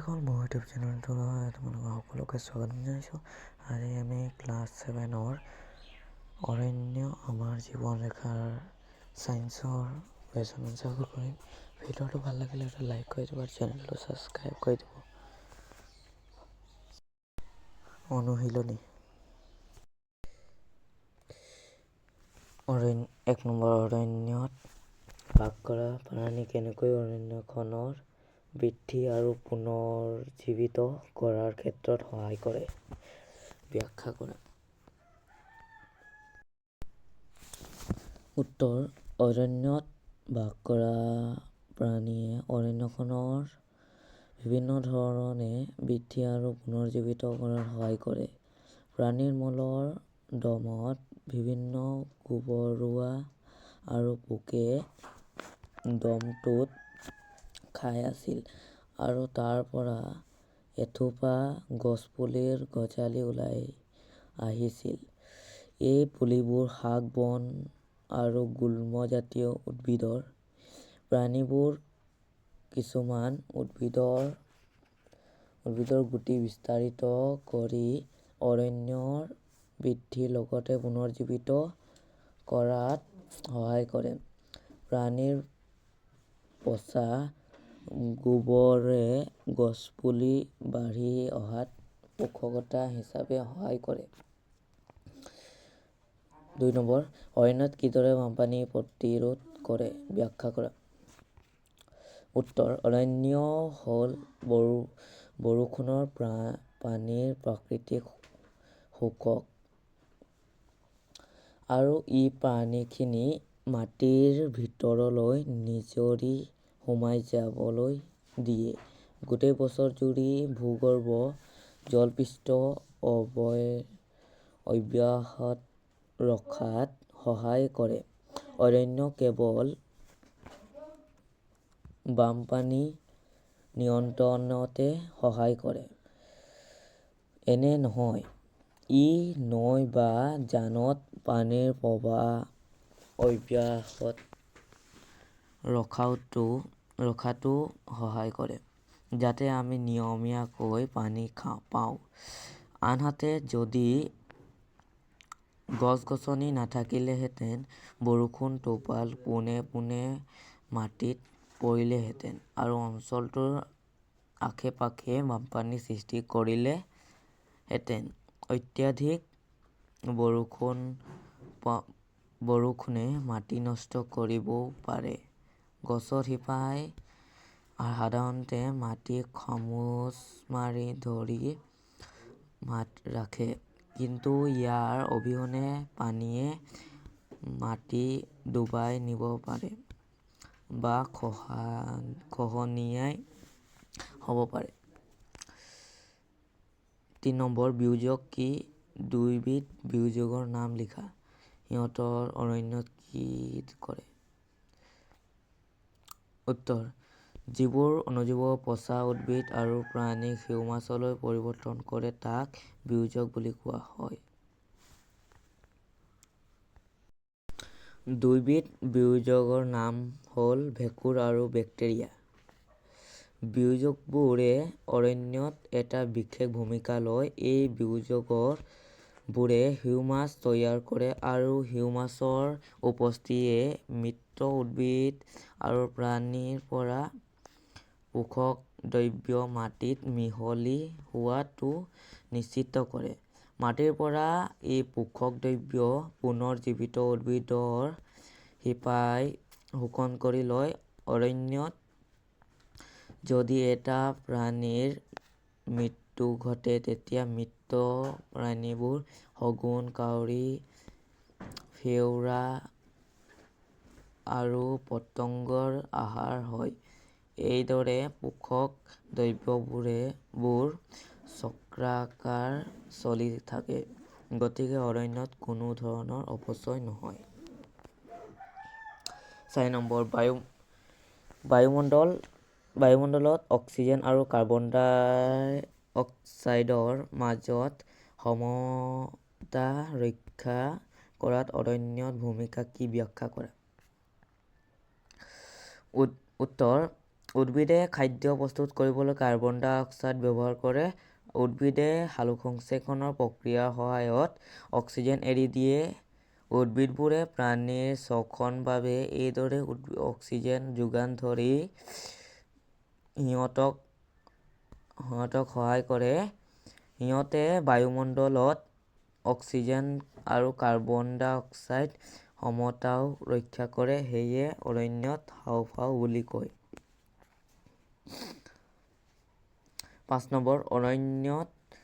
এখন মোৰ ইউটিউব চেনেলটোলৈ তোমালোকক সকলোকে স্বাগতম জনাইছোঁ। আজি আমি ক্লাছ 7ৰ অৰণ্য আমাৰ জীৱন ৰেখাৰ ছায়েন্সৰ কুৱেশ্যন আনচাৰবোৰ কৰিম। ভিডিঅ'টো ভাল লাগিলে এটা লাইক কৰি দিব আৰু চেনেলটো ছাবস্ক্ৰাইব কৰি দিব। অনুশীলনী 1 নম্বৰ, অৰণ্যত বাস কৰা প্ৰাণী কেনেকৈ অৰণ্যখনৰ বৃদ্ধি আৰু পুনৰুজ্জীৱিত কৰাৰ ক্ষেত্ৰত সহায় কৰে? ব্যাখ্যা কৰা। উত্তৰ: অৰণ্যত বাস কৰা প্ৰাণীয়ে অৰণ্যখনৰ বিভিন্ন ধৰণে বৃদ্ধি আৰু পুনৰুজ্জীৱিত কৰাত সহায় কৰে। প্ৰাণীৰ মলৰ দমত বিভিন্ন গোবৰুৱা আৰু পোকে দমটোত খাই আছিল আৰু তাৰ পৰা এথোপা গছপুলিৰ গজালি ওলাই আহিছিল। এই পুলিবোৰ শাক, বন আৰু গুল্মজাতীয় উদ্ভিদৰ। প্ৰাণীবোৰ কিছুমান উদ্ভিদৰ গুটি বিস্তাৰিত কৰি অৰণ্যৰ বৃদ্ধিৰ লগতে পুনৰুজ্জীৱিত কৰাত সহায় কৰে। প্ৰাণীৰ পচা গোবৰে গছপুলি বাঢ়ি অহাত পোষকতা হিচাপে সহায় কৰে। 2 নম্বৰ, অৰণ্যত কিদৰে বানপানী প্ৰতিৰোধ কৰে? ব্যাখ্যা কৰা। উত্তৰ: অৰণ্য হ'ল বৰষুণৰ পানীৰ প্ৰাকৃতিক শোষক আৰু ই পানীখিনি মাটিৰ ভিতৰলৈ নিজৰি সোমাই যাবলৈ দিয়ে। গোটেই বছৰ জুৰি ভূগৰ্ভ জলপৃষ্ঠ অব্যাহত ৰখাত সহায় কৰে। অৰণ্য কেৱল বানপানী নিয়ন্ত্ৰণতে সহায় কৰে এনে নহয়, ই নৈ বা জানত পানীৰ প্ৰৱাহ অব্যাহত ৰখাতো সহায় কৰে, যাতে আমি নিয়মীয়াকৈ পানী পাওঁ। আনহাতে, যদি গছ-গছনি নাথাকিলেহেঁতেন, বৰষুণৰ টোপাল পোনে পোনে মাটিত পৰিলেহেঁতেন আৰু অঞ্চলটোৰ আশে-পাশে বানপানীৰ সৃষ্টি কৰিলেহেঁতেন। অত্যাধিক বৰষুণে মাটি নষ্ট কৰিবও পাৰে। গছৰ শিপাই সাধাৰণতে মাটিক খামোচ মাৰি ধৰি ৰাখে, কিন্তু ইয়াৰ অবিহনে পানীয়ে মাটি ডুবাই নিব পাৰে বা খহনীয়া হ'ব পাৰে। 3 নম্বৰ, বিয়োজক কি? 2 বিধ বিয়োজকৰ নাম লিখা। সিহঁতে অৰণ্যত কি কৰে? উত্তৰ: যিবোৰ অণুজীৱ পচা উদ্ভিদ আৰু প্ৰাণীক হিউমাছলৈ পৰিৱৰ্তন কৰে তাক বিয়োজক বুলি কোৱা হয়। 2 বিধ বিয়োজকৰ নাম হ'ল ভেঁকুৰ আৰু বেক্টেৰিয়া। বিয়োজকবোৰে অৰণ্যত এটা বিশেষ ভূমিকা লয়। এই বিয়োজকবোৰে হিউমাছ তৈয়াৰ কৰে আৰু হিউমাছৰ উপস্থিতিয়ে মৃত উদ্ভিদ আৰু প্ৰাণীৰ পৰা পোষক দ্ৰব্য মাটিত মিহলি হোৱাটো নিশ্চিত কৰে। মাটিৰ পৰা এই পোষক দ্ৰব্য পুনৰ জীৱিত উদ্ভিদৰ শিপাই শোষণ কৰি লয়। অৰণ্যত যদি এটা প্ৰাণীৰ মৃত্যু ঘটে, তেতিয়া মৃত প্ৰাণীবোৰ শগুন, কাউৰী, ফেঁউৰা আৰু পতংগৰ আহাৰ হয়। এইদৰে পোষক দ্ৰব্যবোৰ চক্ৰাকাৰ চলি থাকে, গতিকে অৰণ্যত কোনো ধৰণৰ অপচয় নহয়। 4 নম্বৰ, বায়ুমণ্ডলত অক্সিজেন আৰু কাৰ্বন ডাই অক্সাইডৰ মাজত সমতা ৰক্ষা কৰাত অৰণ্যৰ ভূমিকা কি? ব্যাখ্যা কৰা। উত্তৰ: উদ্ভিদে খাদ্য প্ৰস্তুত কৰিবলৈ কাৰ্বন ডাই অক্সাইড ব্যৱহাৰ কৰে। উদ্ভিদে সালোকসংশ্লেষণৰ প্ৰক্ৰিয়াৰ সহায়ত অক্সিজেন এৰি দিয়ে। উদ্ভিদবোৰে প্ৰাণীৰ শ্বসনৰ বাবে এইদৰে অক্সিজেন যোগান ধৰি সিহঁতক সহায় কৰে। সিহঁতে বায়ুমণ্ডলত অক্সিজেন আৰু কাৰ্বন ডাই অক্সাইড সমতাও ৰক্ষা কৰে। সেয়ে অৰণ্যক হাঁওফাঁও বুলি কয়। 5 নম্বৰ, অৰণ্যত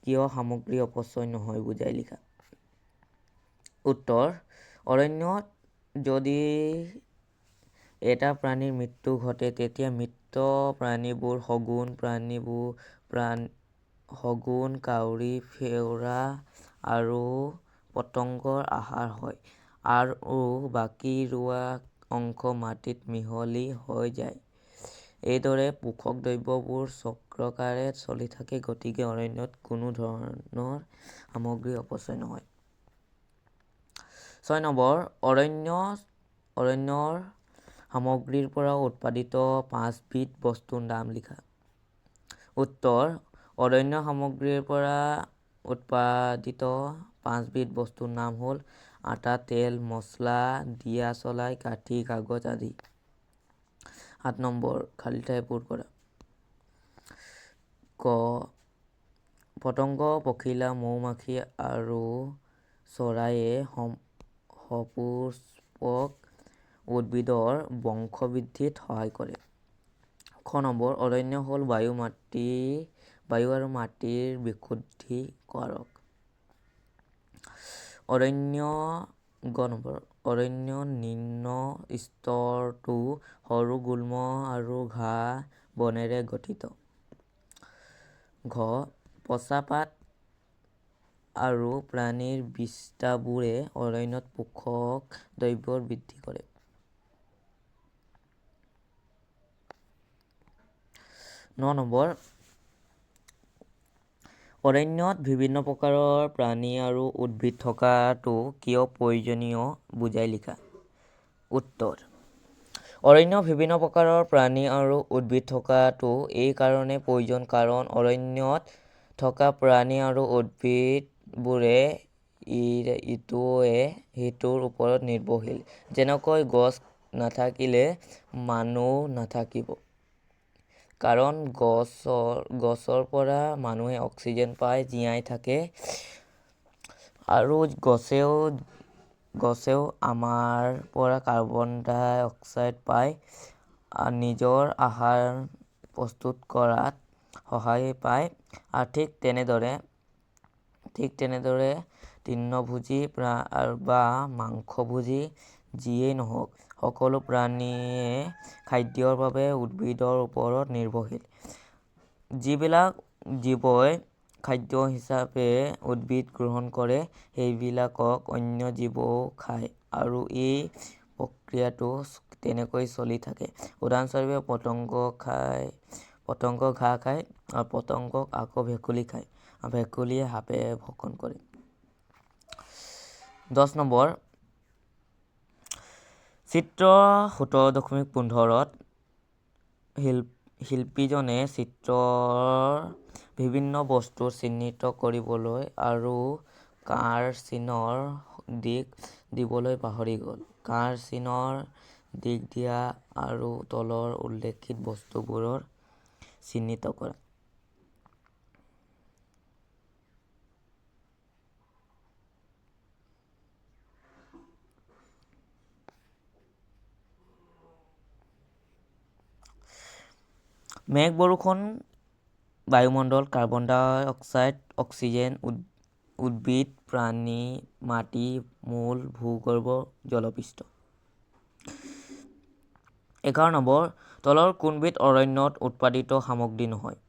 কিয় সামগ্ৰী অপচয় নহয় বুজাই লিখা। উত্তৰ: অৰণ্যত যদি এটা প্ৰাণীৰ মৃত্যু ঘটে তেতিয়া মৃত প্ৰাণীবোৰ শগুন, কাউৰী, ফেঁওৰা আৰু পতংগৰ আহাৰ হয় আৰু বাকী ৰোৱা অংশ মাটিত মিহলি হৈ যায়। এইদৰে পোষক দ্ৰব্যবোৰ চক্ৰাকাৰে চলি থাকে। গতিকে অৰণ্যত কোনো ধৰণৰ সামগ্ৰী অপচয় নহয়। 6 নম্বৰ, অৰণ্যৰ সামগ্ৰীৰ পৰা উৎপাদিত 5 বিধ বস্তুৰ নাম লিখা। উত্তৰ: অৰণ্যৰ সামগ্ৰীৰ পৰা উৎপাদিত 5 বিধ বস্তুৰ নাম হ'ল আটা, তেল, মছলা, দিয়াচলাই, কাঠি, কাগজ আদি। 7 নম্বৰ, খালী ঠাই পূৰ কৰা। ক. পতংগ, পখিলা, মৌ-মাখি আৰু চৰাইয়ে সপুষ্পক উদ্ভিদৰ বংশবৃদ্ধিত সহায় কৰে। খ নম্বৰ, অৰণ্য হ'ল বায়ু আৰু মাটিৰ বিশুদ্ধি কাৰক। অৰণ্যৰ নিম্ন স্তৰটো সৰু গুল্ম আৰু ঘাঁহ বনেৰে গঠিত। ঘ. পচা পাত আৰু প্ৰাণীৰ বিষ্ঠাবোৰে অৰণ্যত পোষক দ্ৰব্যৰ বৃদ্ধি কৰে। 9 নম্বৰ, অৰণ্যত বিভিন্ন প্ৰকাৰৰ প্ৰাণী আৰু উদ্ভিদ থকাটো কিয় প্ৰয়োজনীয় বুজাই লিখা। উত্তৰ: অৰণ্যত বিভিন্ন প্ৰকাৰৰ প্ৰাণী আৰু উদ্ভিদ থকাটো এই কাৰণেই প্ৰয়োজন কাৰণ অৰণ্যত থকা প্ৰাণী আৰু উদ্ভিদবোৰে ইটোৱে সিটোৰ ওপৰত নিৰ্ভৰশীল। যেনেকৈ গছ নাথাকিলে মানুহ নাথাকিব। কাৰণ গছৰ পৰা মানুহে অক্সিজেন পাই জীয়াই থাকে আৰু গছেও আমাৰ পৰা কাৰ্বন ডাই অক্সাইড পাই নিজৰ আহাৰ প্ৰস্তুত কৰাত সহায় পায়। ঠিক তেনেদৰে তৃণভোজী বা মাংসভোজী যিয়েই নহওক সকলো প্ৰাণীয়ে খাদ্যৰ বাবে উদ্ভিদৰ ওপৰত নিৰ্ভৰশীল। যিবিলাক জীৱই খাদ্য হিচাপে উদ্ভিদ গ্ৰহণ কৰে সেইবিলাকক অন্য জীৱইও খায় আৰু এই প্ৰক্ৰিয়াটো তেনেকৈ চলি থাকে। উদাহৰণস্বৰূপে পতংগ ঘাঁহ খায় আৰু পতংগক আকৌ ভেকুলী খায় আৰু ভেকুলীয়ে সাপে ভক্ষণ কৰে। 10 নম্বৰ, চিত্ৰ 17.15ত শিল্পীজনে চিত্ৰৰ বিভিন্ন বস্তু চিহ্নিত কৰিবলৈ আৰু কাঁড় চিনৰ দিশ দিবলৈ পাহৰি গ'ল। কাঁড় চিনৰ দিশ দিয়া আৰু তলৰ উল্লেখিত বস্তুবোৰ চিহ্নিত কৰা। মেঘ, বৰষুণ, বায়ুমণ্ডল, কাৰ্বন ডাই অক্সাইড, অক্সিজেন, উদ্ভিদ, প্ৰাণী, মাটি, মূল, ভূগৰ্ভ, জলপৃষ্ঠ। 11 নম্বৰ, তলৰ কোনবিধ অৰণ্যত উৎপাদিত সামগ্ৰী নহয়।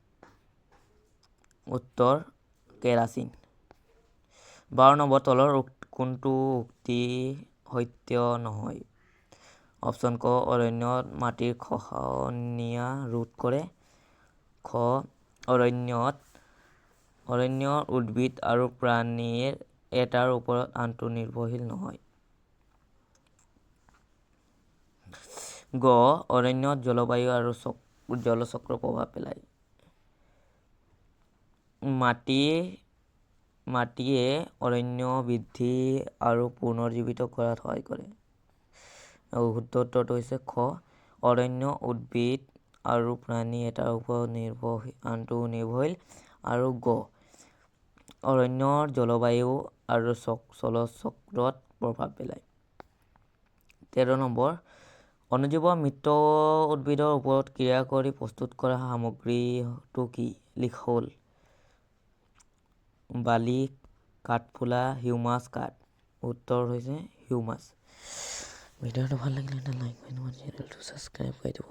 উত্তৰ: কেৰাচিন। 12 নম্বৰ, তলৰ কোনটো উক্তি সত্য নহয়। অপচন ক. অৰণ্যত মাটিৰ খহনীয়া ৰোধ কৰে। খ. অৰণ্যৰ উদ্ভিদ আৰু প্ৰাণীৰ এটাৰ ওপৰত আনটো নিৰ্ভৰশীল নহয়। গ. অৰণ্যত জলবায়ু আৰু জলচক্ৰ প্ৰভাৱ পেলায়। মাটিয়ে অৰণ্য বৃদ্ধি আৰু পুনৰুজ্জীৱিত কৰাত সহায় কৰে। আৰু শুদ্ধ উত্তৰটো হৈছে খ, অৰণ্য উদ্ভিদ আৰু প্ৰাণী এটাৰ ওপৰত আনটো নিৰ্ভৰশীল। আৰু গ, অৰণ্যৰ জলবায়ু আৰু জলচক্ৰত প্ৰভাৱ পেলায়। 13 নম্বৰ, অণুজীৱ মৃত উদ্ভিদৰ ওপৰত ক্ৰিয়া কৰি প্ৰস্তুত কৰা সামগ্ৰীটো কি? হ'ল বালি, কাঠফুলা, হিউমাছ কাঠ। উত্তৰ হৈছে হিউমাছ। ভিডিঅ'টো ভাল লাগিলে লাইক কৰি দিব, চেনেলটো ছাবস্ক্ৰাইব কৰি দিব।